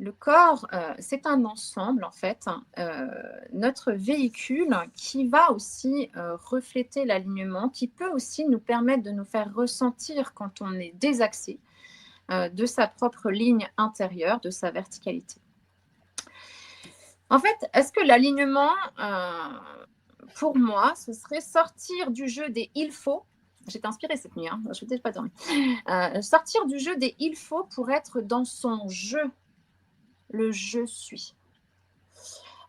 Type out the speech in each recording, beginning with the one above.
Le corps, c'est un ensemble en fait, hein, notre véhicule qui va aussi, refléter l'alignement, qui peut aussi nous permettre de nous faire ressentir quand on est désaxé, de sa propre ligne intérieure, de sa verticalité. En fait, est-ce que l'alignement, pour moi, ce serait sortir du jeu des «il faut», j'étais inspirée cette nuit, hein, je n'ai pas dormi, sortir du jeu des «il faut» pour être dans son «je», le «je suis».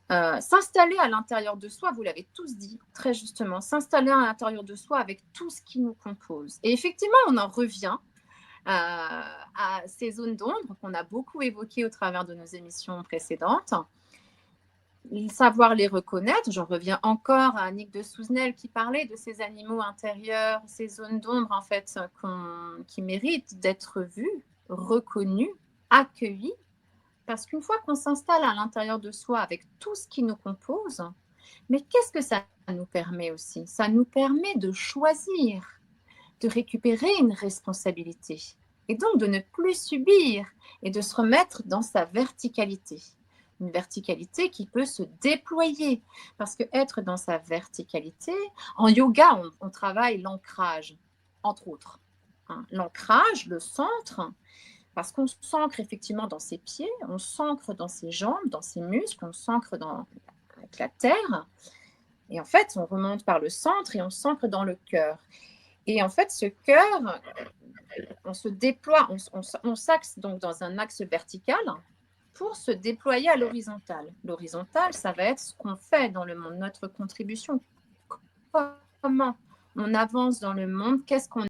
S'installer à l'intérieur de soi, vous l'avez tous dit très justement, s'installer à l'intérieur de soi avec tout ce qui nous compose. Et effectivement, on en revient à ces zones d'ombre qu'on a beaucoup évoquées au travers de nos émissions précédentes. Savoir les reconnaître, j'en reviens encore à Annick de Souzenel qui parlait de ces animaux intérieurs, ces zones d'ombre en fait qui méritent d'être vues, reconnues, accueillies. Parce qu'une fois qu'on s'installe à l'intérieur de soi avec tout ce qui nous compose, mais qu'est-ce que ça nous permet aussi? Ça nous permet de choisir, de récupérer une responsabilité et donc de ne plus subir et de se remettre dans sa verticalité. Une verticalité qui peut se déployer parce que être dans sa verticalité, en yoga, on travaille l'ancrage, entre autres, hein. L'ancrage, le centre, parce qu'on s'ancre effectivement dans ses pieds, on s'ancre dans ses jambes, dans ses muscles, on s'ancre avec la terre. Et en fait, on remonte par le centre et on s'ancre dans le cœur. Et en fait, ce cœur, on se déploie, on s'axe donc dans un axe vertical pour se déployer à l'horizontale. L'horizontale, ça va être ce qu'on fait dans le monde, notre contribution. Comment on avance dans le monde, qu'est-ce qu'on